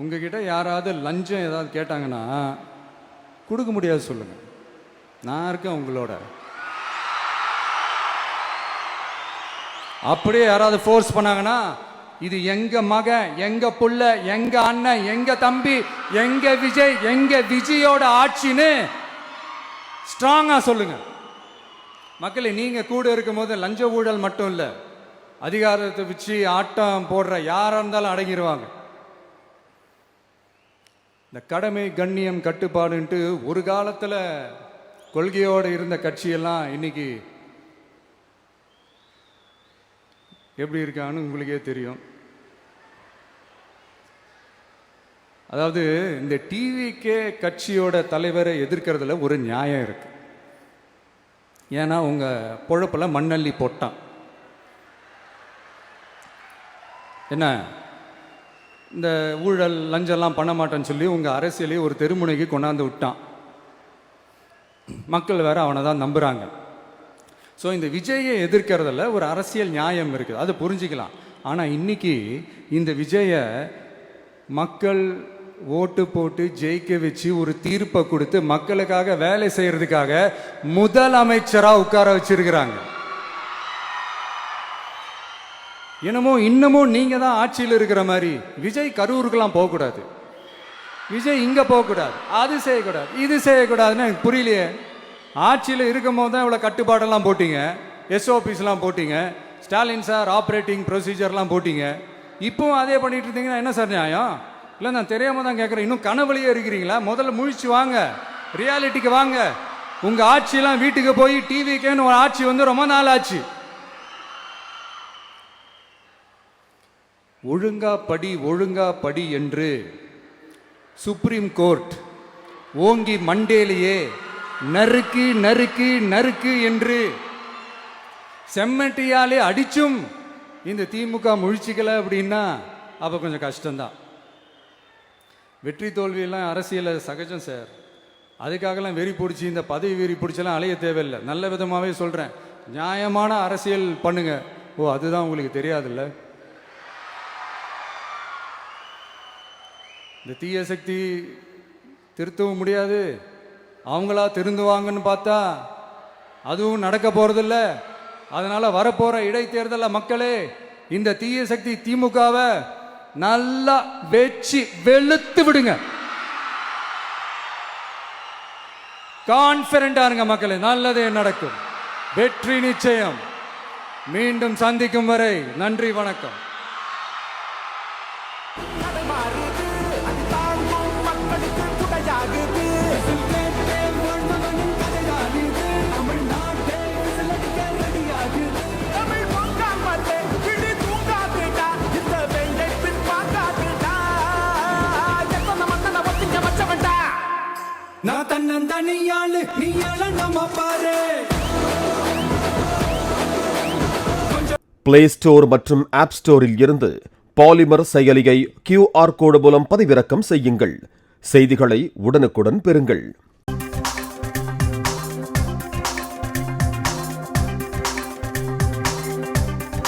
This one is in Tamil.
உங்ககிட்ட யாராவது லஞ்சம் ஏதாவது கேட்டாங்கன்னா கொடுக்க முடியாது சொல்லுங்க. நான் இருக்கேன் உங்களோட. அப்படியே யாராவது ஃபோர்ஸ் பண்ணாங்கன்னா இது எங்க மகன், எங்க புள்ள, எங்க அண்ணன், எங்க தம்பி, எங்க விஜய், எங்க விஜயோட ஆட்சின்னு ஸ்ட்ராங்கா சொல்லுங்க. மக்களே, நீங்க கூட இருக்கும் போது லஞ்ச ஊழல் மட்டும் இல்ல, அதிகாரத்தை வச்சு ஆட்டம் போடுற யாரா இருந்தாலும் அடங்கிடுவாங்க. இந்த கடமை, கண்ணியம், கட்டுப்பாடுன்ட்டு ஒரு காலத்துல கொள்கையோடு இருந்த கட்சியெல்லாம் இன்னைக்கு எப்படி இருக்கான்னு உங்களுக்கே தெரியும். அதாவது இந்த டிவிகே கட்சியோட தலைவரை எதிர்க்கிறதுல ஒரு நியாயம் இருக்கு. ஏன்னா உங்க பொழப்புல மண்ணள்ளி போட்டான். என்ன இந்த ஊழல் லஞ்சம்லாம் பண்ண மாட்டேன்னு சொல்லி உங்க அரசியலையே ஒரு தெருமுனைக்கு கொண்டாந்து விட்டான். மக்கள் வேற அவனை தான் நம்புறாங்க. ஸோ இந்த விஜயை எதிர்க்கிறதுல ஒரு அரசியல் நியாயம் இருக்குது, அதை புரிஞ்சுக்கலாம். ஆனால் இன்னைக்கு இந்த விஜயை மக்கள் ஓட்டு போட்டு ஜெயிக்க வச்சு ஒரு தீர்ப்பை கொடுத்து மக்களுக்காக வேலை செய்யறதுக்காக முதலமைச்சராக உட்கார வச்சிருக்கிறாங்க. என்னமோ இன்னமும் நீங்க தான் ஆட்சியில் இருக்கிற மாதிரி. விஜய் கரூருக்கெல்லாம் போகக்கூடாது, விஜய் இங்க போகக்கூடாது, அது செய்யக்கூடாது, இது செய்யக்கூடாதுன்னு எனக்கு புரியலையே. ஆட்சியில் இருக்கும் போது தான் இவ்வளோ கட்டுப்பாடெல்லாம் போட்டீங்க, எஸ்ஓபிஸ்லாம் போட்டீங்க, ஸ்டாலின் சார் ஆப்ரேட்டிங் ப்ரொசீஜர்லாம் போட்டீங்க. இப்போவும் அதே பண்ணிட்டு இருந்தீங்கன்னா என்ன சார் நியாயம்? இல்லை, நான் தெரியாம தான் கேட்குறேன். இன்னும் கனவுலையே இருக்கிறீங்களா? முதல்ல முழிச்சு வாங்க, ரியாலிட்டிக்கு வாங்க. உங்க ஆட்சியெல்லாம் வீட்டுக்கு போய் டிவிக்கேன்னு ஒரு ஆட்சி வந்து ரொம்ப நாள் ஆச்சு. ஒழுங்கா படி, ஒழுங்கா படி என்று சுப்ரீம் கோர்ட் ஓங்கி மண்டேலேயே நறுக்கு நறுக்கு நறுக்கு என்று செம்மட்டியாலே அடிச்சும் இந்த திமுக முழிச்சிக்கல அப்படின்னா அப்ப கொஞ்சம் கஷ்டம்தான். வெற்றி தோல்வியெல்லாம் அரசியல சகஜம் சார். அதுக்காகலாம் வெறி பிடிச்சி இந்த பதவி வெறி பிடிச்செல்லாம் அலைய தேவையில்லை. நல்ல விதமாகவே சொல்றேன், நியாயமான அரசியல் பண்ணுங்க. ஓ, அதுதான் உங்களுக்கு தெரியாதுல்ல? இந்த தீய சக்தி திருத்தவும் முடியாது, அவங்களா திருந்துவாங்கன்னு பார்த்தா அதுவும் நடக்க போறதில்ல. அதனால வரப்போற இடைத்தேர்தல மக்களே, இந்த தீய சக்தி திமுகவை நல்லா வெச்சு வெளுத்து விடுங்க. கான்பிடண்டா இருங்க மக்களே, நல்லதே நடக்கும், வெற்றி நிச்சயம். மீண்டும் சந்திக்கும் வரை நன்றி, வணக்கம். நான் தன்னந்தனியாளு, நீ நம்ம பாரு. பிளே ஸ்டோர் மற்றும் ஆப் ஸ்டோரில் இருந்து பாலிமர் செயலியை QR கோடு மூலம் பதிவிறக்கம் செய்யுங்கள். செய்திகளை உடனுக்குடன் பெறுங்கள்.